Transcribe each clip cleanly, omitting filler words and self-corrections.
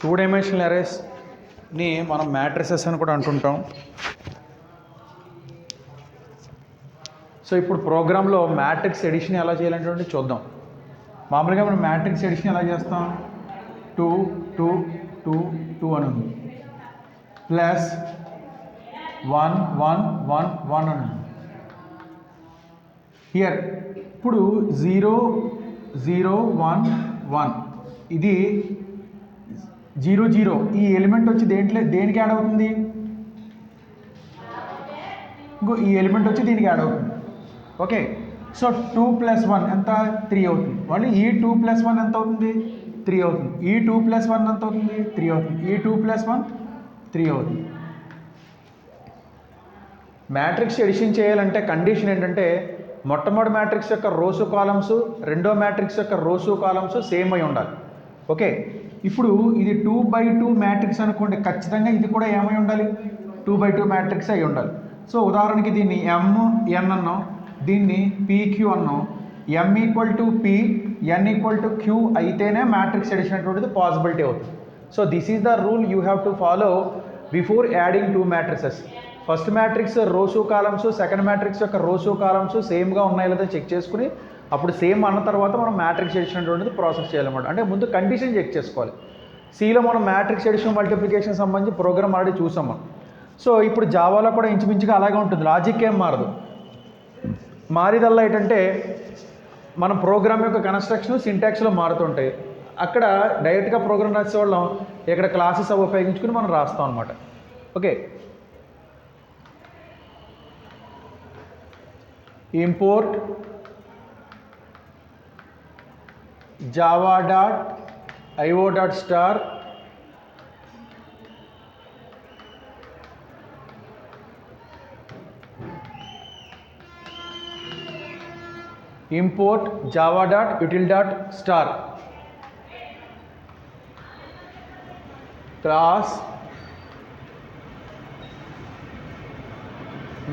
Two dimensional అరేస్ని మనం matrices అని కూడా అంటుంటాం. సో ఇప్పుడు ప్రోగ్రాంలో మ్యాట్రిక్స్ ఎడిషన్ ఎలా చేయాలంటే చూద్దాం. మామూలుగా మనం మ్యాట్రిక్స్ ఎడిషన్ ఎలా చేస్తాం, 2 2 2 2 అని ఉంది, ప్లస్ 1 1 1 1 అని ఉంది. హియర్ ఇప్పుడు 0 0 1 1 ఇది 0 0 ఈ ఎలిమెంట్ వచ్చి దేనికి యాడ్ అవుతుంది, ఇంకో ఈ ఎలిమెంట్ వచ్చి దీనికి యాడ్ అవుతుంది. ఓకే, సో 2 + 1 ఎంత, 3 అవుతుంది. మళ్ళీ ఈ 2 + 1 ఎంత అవుతుంది, 3 అవుతుంది. ఈ 2 + 1 ఎంత అవుతుంది, 3 అవుతుంది. ఈ 2 + 1 3 అవుతుంది. మ్యాట్రిక్స్ ఎడిషన్ చేయాలంటే కండిషన్ ఏంటంటే మొట్టమొదటి మ్యాట్రిక్స్ యొక్క రోసు కాలమ్స్, రెండో మ్యాట్రిక్స్ యొక్క రోసు కాలమ్స్ సేమ్ అయి ఉండాలి. ఓకే, ఇప్పుడు ఇది 2/2 మ్యాట్రిక్స్ అనుకోండి, ఖచ్చితంగా ఇది కూడా ఏమై ఉండాలి, 2/2 మ్యాట్రిక్స్ అయి ఉండాలి. సో ఉదాహరణకి దీన్ని MN అన్నాం, దీన్ని PQ అన్నాం. M = P, N = Q అయితేనే మ్యాట్రిక్స్ ఎడిషన్ అనేటువంటిది పాసిబిలిటీ అవుతుంది. So this is the rule you have to follow before adding 2 matrices. First matrix rose columns, second matrix యొక్క రోసు కాలమ్స్ సేమ్గా ఉన్నాయో లేదో చెక్ చేసుకుని అప్పుడు సేమ్ అన్న తర్వాత మనం మ్యాట్రిక్స్ ఎడిషన్ అనేటువంటిది ప్రాసెస్ చేయాలన్నమాట. అంటే ముందు కండిషన్ చెక్ చేసుకోవాలి. సిలో మనం మ్యాట్రిక్స్ ఎడిషన్ మల్టిప్లికేషన్ సంబంధించి ప్రోగ్రామ్ ఆల్రెడీ చూసాం మనం. సో ఇప్పుడు జావాలో కూడా ఇంచుమించుగా అలాగే ఉంటుంది, లాజిక్ ఏం మారదు. మారిదల్లా ఏంటంటే మనం ప్రోగ్రామ్ యొక్క కన్స్ట్రక్షన్ సింటాక్స్లో మారుతుంటాయి. అక్కడ డైరెక్ట్గా ప్రోగ్రామ్ రాసేవాళ్ళం, ఇక్కడ క్లాసెస్ అవి ఉపయోగించుకుని మనం రాస్తాం అనమాట. Okay, import java.io.star import java.util.star class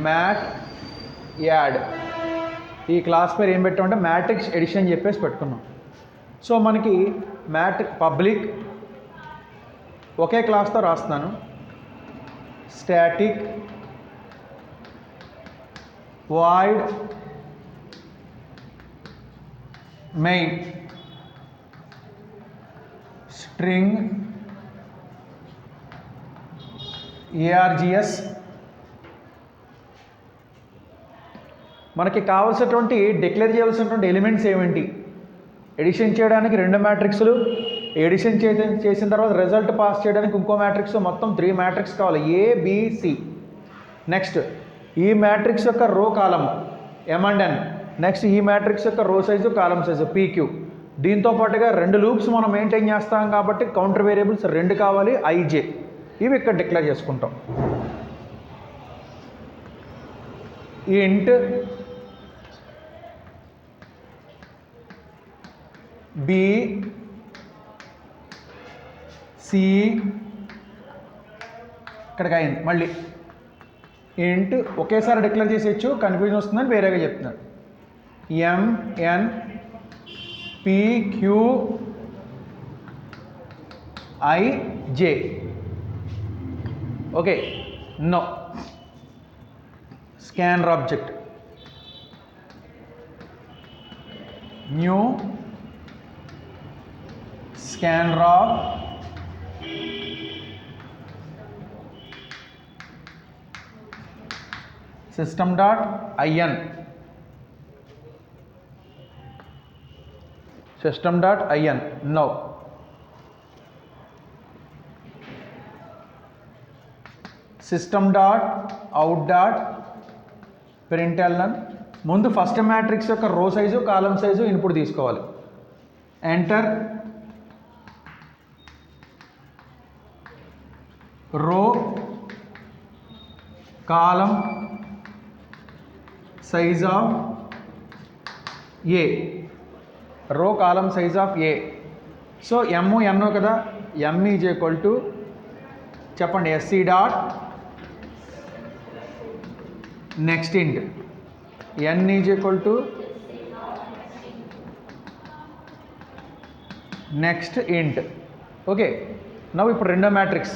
mat add. ఈ క్లాస్ పేరు ఏం పెట్టామంటే మ్యాట్రిక్స్ ఎడిషన్ చెప్పేసి పెట్టుకున్నాం. సో మనకి పబ్లిక్ ఒకే క్లాస్తో రాస్తున్నాను, static void main string args. మనకి కావాల్సినటువంటి డిక్లేర్ చేయవలసినటువంటి ఎలిమెంట్స్ ఏమిటి, ఎడిషన్ చేయడానికి 2 మ్యాట్రిక్స్లు, ఎడిషన్ చేసిన తర్వాత రిజల్ట్ పాస్ చేయడానికి ఇంకో మ్యాట్రిక్స్, మొత్తం 3 మ్యాట్రిక్స్ కావాలి, ABC. నెక్స్ట్ ఈ మ్యాట్రిక్స్ యొక్క రో కాలమ్ M&N. నెక్స్ట్ ఈ మ్యాట్రిక్స్ యొక్క row size column size PQ. దీంతో పాటుగా 2 లూప్స్ మనం మెయింటైన్ చేస్తాం కాబట్టి కౌంటర్ వేరియబుల్స్ 2 కావాలి, IJ. ఇవి ఇక్కడ డిక్లేర్ చేసుకుంటాం. ఇంట్ B C ఇక్కడికి అయింది. మళ్ళీ ఇంట్ ఒకేసారి డిక్లేర్ చేసేయచ్చు, కన్ఫ్యూజన్ వస్తుందని వేరేగా చెప్తున్నాను. MN PQ IJ. Okay, no scanner object new scanner of system.in system.in. now system.out.println. ముందు ఫస్ట్ మ్యాట్రిక్స్ యొక్క row size column size input తీసుకోవాలి. Enter row column size of A, row column size of A. So MN కదా, M is equal to చెప్పండి SC dot next int N is equal to next int. Okay, now ఇప్పుడు రెండో matrix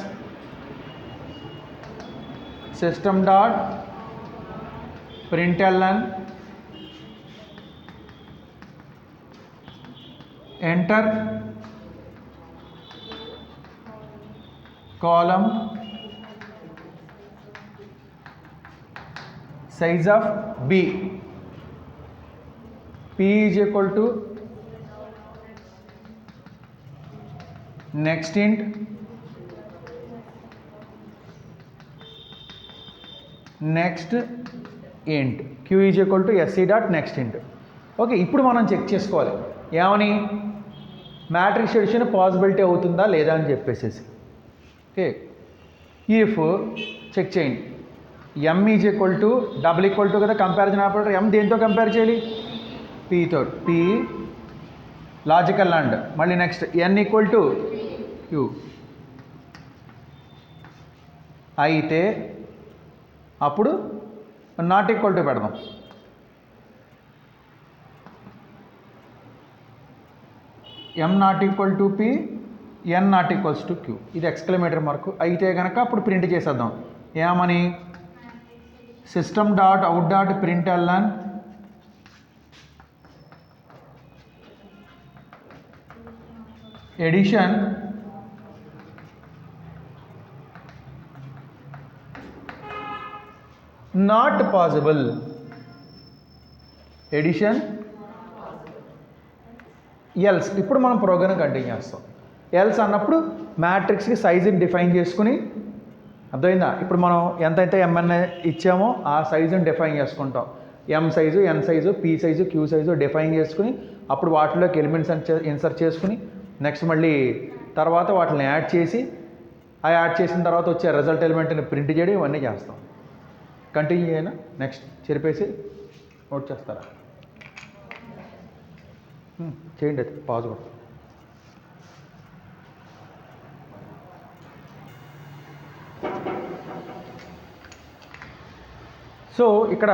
system dot println enter column size of b, p is equal to next int next int, q is equal to sc dot next int. Okay, ఇప్పుడు మనం check చేసుకోవాలి ఏమని, matrix edition possibility అవుతుందా లేదా అని చెప్పేసేసి. ఓకే, ఇఫ్ చెక్ చేయండి, m is equal to double equal to కదా కంపారిజన్ ఆపరేటర్, m దేంతో కంపేర్ చేయాలి, p తో, p లాజికల్ అండ్ మళ్ళీ next n equal to q అయితే అప్పుడు నాట్ ఈక్వల్ టు పెడదాం. m not equal to p, n not equals to q, ఇది exclamatory mark అయితే కనుక అప్పుడు ప్రింట్ చేసేద్దాం. ఏమని, system dot out dot println addition not possible, addition else. ఇప్పుడు మనం ప్రోగ్రామ్ కంటిన్యూ చేస్తాం. ఎల్స్ అన్నప్పుడు మ్యాట్రిక్స్కి సైజుని డిఫైన్ చేసుకుని, అర్థమైందా, ఇప్పుడు మనం ఎంతైతే mn ఇచ్చామో ఆ సైజుని డిఫైన్ చేసుకుంటాం. m size, n size, p size, q size define చేసుకుని అప్పుడు వాటిలోకి ఎలిమెంట్స్ ఇన్సర్ట్ చేసుకుని నెక్స్ట్ మళ్ళీ తర్వాత వాటిని యాడ్ చేసి, ఆ యాడ్ చేసిన తర్వాత వచ్చే రిజల్ట్ ఎలిమెంట్ని ప్రింట్ చేయడం ఇవన్నీ చేస్తాం. కంటిన్యూ అయినా నెక్స్ట్ చెరిపేసి నోట్ చేస్తారా, చేయండి, అయితే పాజ్ కూడా. సో ఇక్కడ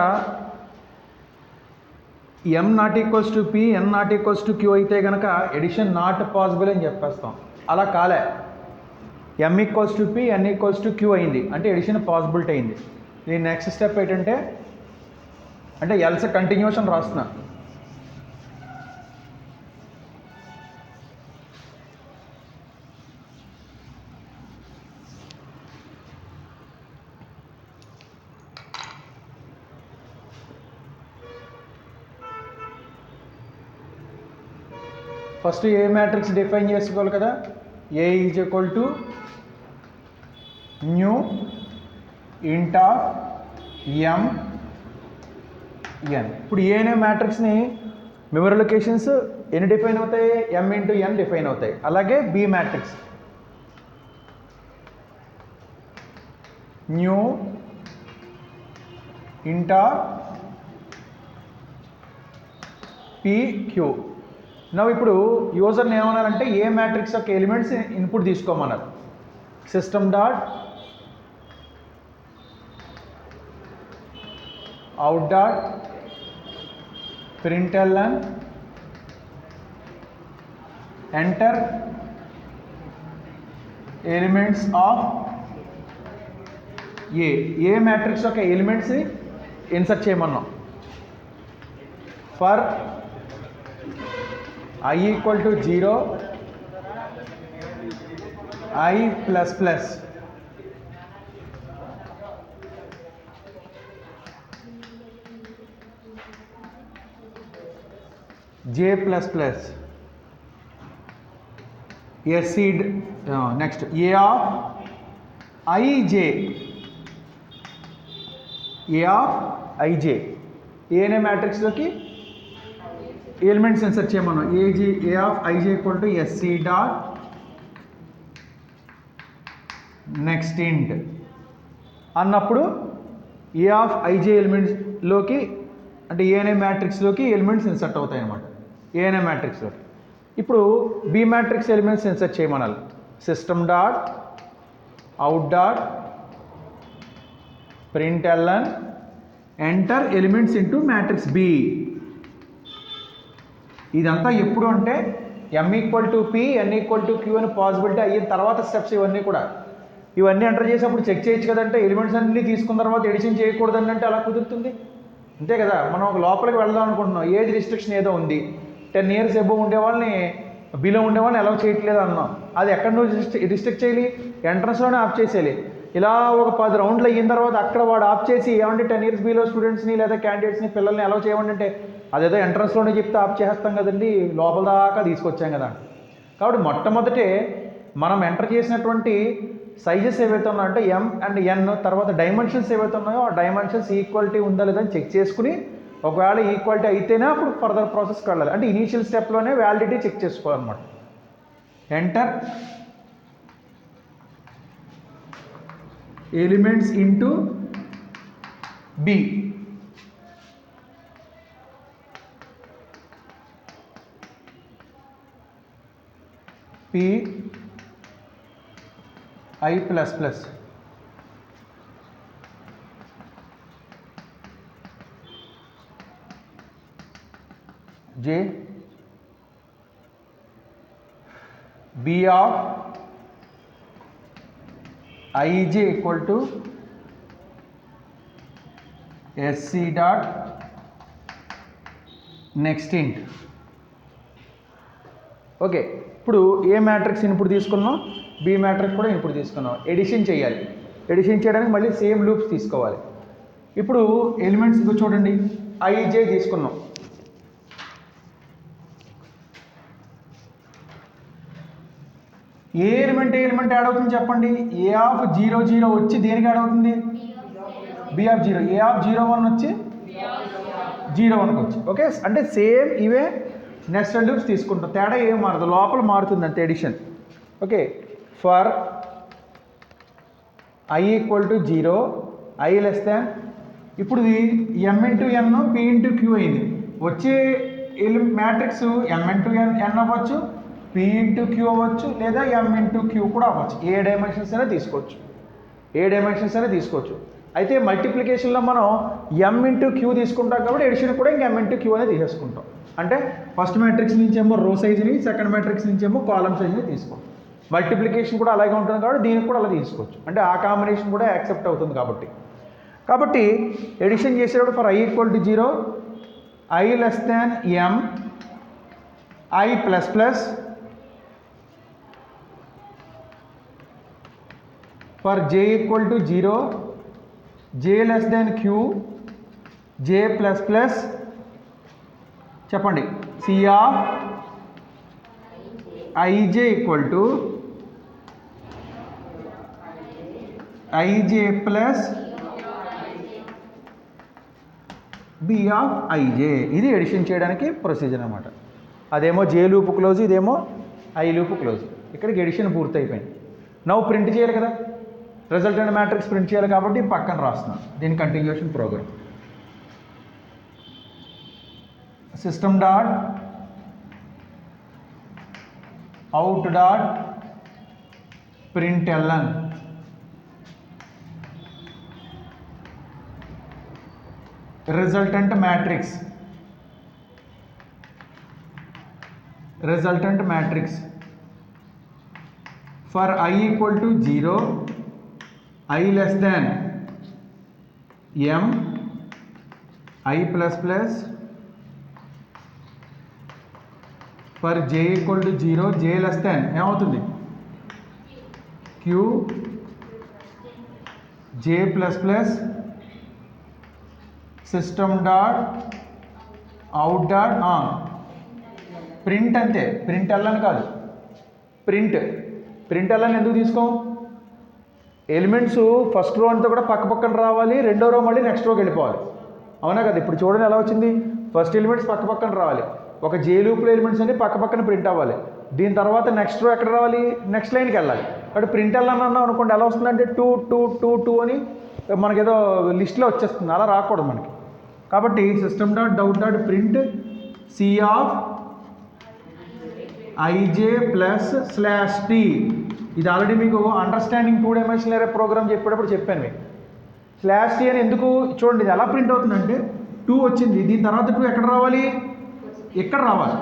m not equals to p, n not equals to q అయితే కనుక ఎడిషన్ నాట్ పాసిబుల్ అని చెప్పేస్తాం. అలా కాలే, m equals to p, n equals to q అయింది అంటే ఎడిషన్ పాసిబిలిటీ అయింది. దీని నెక్స్ట్ స్టెప్ ఏంటంటే, అంటే ఎల్స్ కంటిన్యూషన్ రాస్తున్నా, ఫస్ట్ ఏ మ్యాట్రిక్స్ డిఫైన్ చేసుకోవాలి కదా, A is equal to new int of m n. ఇప్పుడు ఏ అనే మ్యాట్రిక్స్ని మెమరీ లొకేషన్స్ ఎన్ని డిఫైన్ అవుతాయి, m ఇంటూ n డిఫైన్ అవుతాయి. అలాగే B matrix new int of p q. నవ్వు ఇప్పుడు యూజర్ని ఏమన్నారంటే ఏ మ్యాట్రిక్స్ యొక్క ఎలిమెంట్స్ ఇన్పుట్ తీసుకోమన్నారు. System dot out dot println enter elements of A matrix యొక్క ఎలిమెంట్స్ ఇన్సర్ట్ చేయమన్నాం. For I equal to 0, I plus plus, j plus plus, sc next a of ij, a of ij, A అనే మ్యాట్రిక్స్లోకి elements insert చేయమన్నాం. A of IJ equal to sc dot next int అన్నప్పుడు ఏ of IJ ఎలిమెంట్స్లోకి అంటే ఏ అనే మ్యాట్రిక్స్లోకి elements insert అవుతాయి అన్నమాట, ఏ అనే మ్యాట్రిక్స్లోకి. ఇప్పుడు బి మ్యాట్రిక్స్ ఎలిమెంట్స్ ఇన్సర్ట్ చేయమనాలి. System dot out dot println enter elements into matrix B. ఇదంతా ఎప్పుడు అంటే m equal to p, n equal to q అని పాసిబిలిటీ అయిన తర్వాత స్టెప్స్ ఇవన్నీ కూడా. ఇవన్నీ ఎంటర్ చేసేప్పుడు చెక్ చేయొచ్చు కదంటే, ఎలిమెంట్స్ అన్నీ తీసుకున్న తర్వాత ఎడిషన్ చేయకూడదని అంటే అలా కుదురుతుంది? అంతే కదా. మనం ఒక లోపలికి వెళ్దాం అనుకుంటున్నాం, ఏజ్ రిస్ట్రిక్షన్ ఏదో ఉంది, 10 years ఎబో ఉండే వాళ్ళని బిలో ఉండే వాళ్ళని అలౌ చేయట్లేదు అన్నాం. అది ఎక్కడ నువ్వు రిస్ట్రిక్ట్ చేయాలి? ఎంట్రన్స్లోనే ఆఫ్ చేసేయాలి. ఇలా ఒక 10 రౌండ్లు అయిన తర్వాత అక్కడ వాడు ఆఫ్ చేసి ఏమంటే 10 years బిలో స్టూడెంట్స్ని లేదా క్యాండిడేట్స్ని పిల్లల్ని అలౌ చేయమండి అంటే అదేదో ఎంట్రన్స్లోనే చెప్తే ఆఫ్ చేస్తాం కదండి, లోపల దాకా తీసుకొచ్చాం కదా. కాబట్టి మొట్టమొదటే మనం ఎంటర్ చేసినటువంటి సైజెస్ ఏవైతే ఉన్నాయో అంటే m అండ్ n, తర్వాత డైమెన్షన్స్ ఏవైతే ఉన్నాయో ఆ డైమెన్షన్స్ ఈక్వాలిటీ ఉందా లేదని చెక్ చేసుకుని, ఒకవేళ ఈక్వాలిటీ అయితేనే అప్పుడు ఫర్దర్ ప్రాసెస్కి వెళ్ళాలి. అంటే ఇనీషియల్ స్టెప్లోనే వ్యాలిడిటీ చెక్ చేసుకోవాలన్నమాట. Enter elements into b. p i plus plus j b of ij equal to sc dot next int. Okay, ఇప్పుడు ఏ మ్యాట్రిక్స్ ఇన్పుట్ తీసుకున్నాం, బి మ్యాట్రిక్స్ కూడా ఇన్పుట్ తీసుకున్నాం. ఎడిషన్ చేయాలి. ఎడిషన్ చేయడానికి మళ్ళీ సేమ్ లూప్స్ తీసుకోవాలి. ఇప్పుడు ఎలిమెంట్స్ చూడండి, ఐజే తీసుకున్నాం. ఏ ఎలిమెంట్ యాడ్ అవుతుంది చెప్పండి? ఏ ఆఫ్ 0 0 వచ్చి దేనికి యాడ్ అవుతుంది? B of 0. ఏ ఆఫ్ 0 1 వచ్చి 0 1కి వచ్చి. ఓకే, అంటే సేమ్ ఇవే నెక్స్ట్ లూప్స్ తీసుకుంటాం. తేడా ఏం మారదు, లోపల మారుతుంది అంతే addition. Okay, for i equal to 0, i less than, ఇప్పుడు m into n p into q అయింది. వచ్చే మ్యాట్రిక్స్ m ఇంటూ n అవ్వచ్చు, p ఇంటూ q అవ్వచ్చు, లేదా m ఇంటూ q కూడా అవ్వచ్చు. ఏ డైమెన్షన్స్ అయినా తీసుకోవచ్చు. అయితే మల్టిప్లికేషన్లో మనం m ఇంటూ q తీసుకుంటాం కాబట్టి ఎడిషన్ కూడా ఇంకా m ఇంటూ q అనేది తీసేసుకుంటాం. అంటే ఫస్ట్ మ్యాట్రిక్స్ నుంచి ఏమో రో సైజుని, సెకండ్ మ్యాట్రిక్స్ నుంచి ఏమో కాలమ్ సైజుని తీసుకోండి. మల్టిప్లికేషన్ కూడా అలాగే ఉంటుంది కాబట్టి దీనికి కూడా అలా తీసుకోవచ్చు. అంటే ఆ కాంబినేషన్ కూడా యాక్సెప్ట్ అవుతుంది కాబట్టి ఎడిషన్ చేసేటప్పుడు for i equal to 0, i less than m, i plus plus, for j equal to 0, j less than q, j plus plus, చెప్పండి, c of ij equal to ij plus b of ij. ఇది edition చేయడానికి procedure అన్నమాట. అదేమో j loop close, ఇదేమో i loop close. ఇక్కడికి edition పూర్తయిపోయింది. నవ్వు print చేయాలి కదా, రిజల్టెంట్ మ్యాట్రిక్స్ ప్రింట్ చేయాలి కాబట్టి పక్కన రాస్తున్నాను. దీని continuation program system dot out dot println resultant matrix for I equal to 0, I less than m, I plus plus, for j equal to 0, j less than ఏమవుతుంది? q, j plus plus, system dot out dot print. అంతే, print ఎల్లని కాదు, print ఎల్లని ఎందుకు తీసుకోం? Elements first row అంతా కూడా పక్కన రావాలి, రెండో రో మళ్ళీ నెక్స్ట్ రోకి వెళ్ళిపోవాలి. అవునా కదా? ఇప్పుడు చూడండి ఎలా వచ్చింది. ఫస్ట్ ఎలిమెంట్స్ పక్కన రావాలి, ఒక జే లూప్లో ఎలిమెంట్స్ అన్ని పక్కన ప్రింట్ అవ్వాలి. దీని తర్వాత నెక్స్ట్ రో ఎక్కడ రావాలి? నెక్స్ట్ లైన్కి వెళ్ళాలి. కాబట్టి ప్రింట్ వెళ్ళాలని అన్నాం అనుకోండి, ఎలా వస్తుందంటే 2 2 2 2 అని మనకేదో లిస్ట్లో వచ్చేస్తుంది. అలా రాకూడదు మనకి. కాబట్టి system dot out dot print C of IJ plus slash T. ఇది ఆల్రెడీ మీకు అండర్స్టాండింగ్ 2 డైమెన్షనల్ అరే ప్రోగ్రామ్ చెప్పేటప్పుడు చెప్పాను మీకు. స్లాష్ టీ అని ఎందుకు చూడండి, ఇది ఎలా ప్రింట్ అవుతుందంటే 2 వచ్చింది, దీని తర్వాత 2 ఎక్కడ రావాలి? ఇక్కడ రావాలి.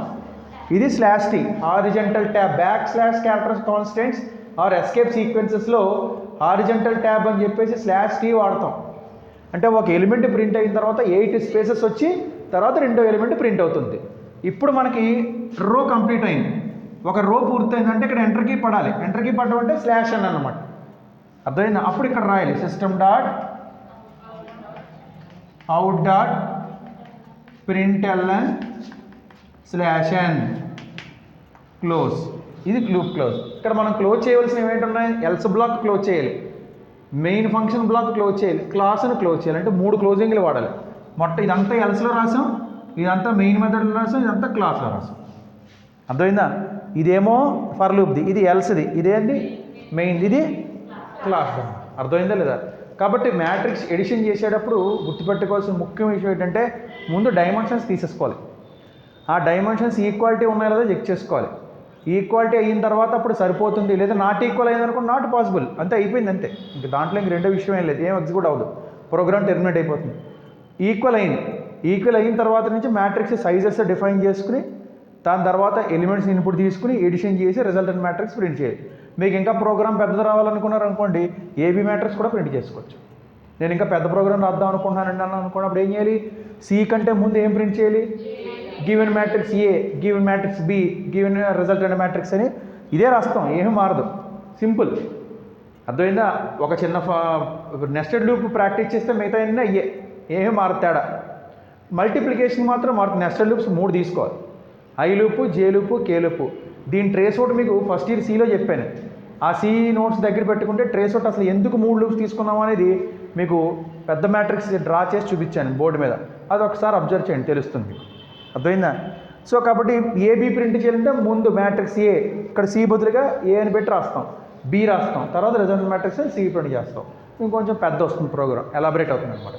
ఇది slash T. Horizontal tab back slash characters constants are escape సీక్వెన్సెస్లో హారిజంటల్ ట్యాబ్ అని చెప్పేసి స్లాష్ టీ వాడతాం. అంటే ఒక ఎలిమెంట్ ప్రింట్ అయిన తర్వాత 8 స్పేసెస్ వచ్చి తర్వాత రెండో ఎలిమెంట్ ప్రింట్ అవుతుంది. ఇప్పుడు మనకి రో కంప్లీట్ అయింది. ఒక రో పూర్తయిందంటే ఇక్కడ ఎంటర్ కీ పడాలి. ఎంటర్ కీ పడడం అంటే స్లాష్ అని అన్నమాట. అర్థమైందా? అప్పుడు ఇక్కడ రాయాలి system dot out dot println slash n close. ఇది లూప్ క్లోజ్. ఇక్కడ మనం క్లోజ్ చేయవలసినవి ఏంటున్నాయి? ఎల్స్ బ్లాక్ క్లోజ్ చేయాలి, మెయిన్ ఫంక్షన్ బ్లాక్ క్లోజ్ చేయాలి, క్లాస్ను క్లోజ్ చేయాలి. అంటే 3 క్లోజింగ్లు వాడాలి. మొత్తం ఇదంతా ఎల్స్లో రాసాం, ఇదంతా మెయిన్ మెథడ్లో రాసాం, ఇదంతా క్లాస్లో రాసాం. అర్థమైందా? ఇదేమో ఫర్ లూప్ది, ఇది ఎల్స్ది, ఇదేంటి మెయిన్, ఇది క్లాస్. అర్థమైందా లేదా? కాబట్టి మ్యాట్రిక్స్ ఎడిషన్ చేసేటప్పుడు గుర్తుపెట్టుకోవాల్సిన ముఖ్యమైన విషయం ఏంటంటే ముందు డైమెన్షన్స్ తీసేసుకోవాలి. ఆ డైమెన్షన్స్ ఈక్వాలిటీ ఉన్నాయో లేదో చెక్ చేసుకోవాలి. ఈక్వాలిటీ అయిన తర్వాత అప్పుడు సరిపోతుంది, లేదా నాట్ ఈక్వల్ అయిందనుకో నాట్ పాసిబుల్, అంతే, అయిపోయింది అంతే. ఇంక దాంట్లో ఇంక రెండో విషయం ఏం లేదు, ఏం ఎగ్జిక్యూట్ అవ్వదు, ప్రోగ్రామ్ టెర్మినేట్ అయిపోతుంది. ఈక్వల్ అయింది. ఈక్వల్ అయిన తర్వాత నుంచి మ్యాట్రిక్స్ సైజెస్ డిఫైన్ చేసుకుని దాని తర్వాత ఎలిమెంట్స్ ఇన్పుట్ తీసుకుని ఎడిషన్ చేసి రిజల్టెంట్ మ్యాట్రిక్స్ ప్రింట్ చేయాలి. మీకు ఇంకా ప్రోగ్రామ్ పెద్దది రావాలనుకున్నారు అనుకోండి, ఏబీ మ్యాట్రిక్స్ కూడా ప్రింట్ చేసుకోవచ్చు. నేను ఇంకా పెద్ద ప్రోగ్రామ్ రాద్దాం అనుకుంటున్నానండి అనుకున్నప్పుడు ఏం చేయాలి? సి కంటే ముందు ఏం ప్రింట్ చేయాలి? Given matrix A, given matrix B, given resultant matrix అని ఇదే రాస్తాం, ఏమీ మారదు, సింపుల్. అర్థమైందా? ఒక చిన్న నెస్టెడ్ లూప్ ప్రాక్టీస్ చేస్తే మిగతా అన్నీ అయ్యే, ఏమీ మారదు తేడా. మల్టిప్లికేషన్ మాత్రం మారుతుంది. నెస్టెడ్ లూప్స్ 3 తీసుకోవాలి, I loop, J loop, K loop. దీని ట్రేస్ అవుట్ మీకు ఫస్ట్ ఇయర్ సిలో చెప్పాను. ఆ సి నోట్స్ దగ్గర పెట్టుకుంటే ట్రేస్ అవుట్ అసలు ఎందుకు 3 లూప్స్ తీసుకున్నాం అనేది మీకు పెద్ద మ్యాట్రిక్స్ డ్రా చేసి చూపించాను బోర్డు మీద, అది ఒకసారి అబ్జర్వ్ చేయండి, తెలుస్తుంది. అర్థమైందా? సో కాబట్టి ఏబీ ప్రింట్ చేయాలంటే ముందు మ్యాట్రిక్స్ ఏ, ఇక్కడ సి బదులుగా ఏ అని పెట్టి రాస్తాం, బి రాస్తాం, తర్వాత రిజల్ట్ మ్యాట్రిక్స్ సి ప్రింట్ చేస్తాం. ఇంకొంచెం పెద్ద వస్తుంది ప్రోగ్రామ్, ఎలాబరేట్ అవుతుంది అనమాట.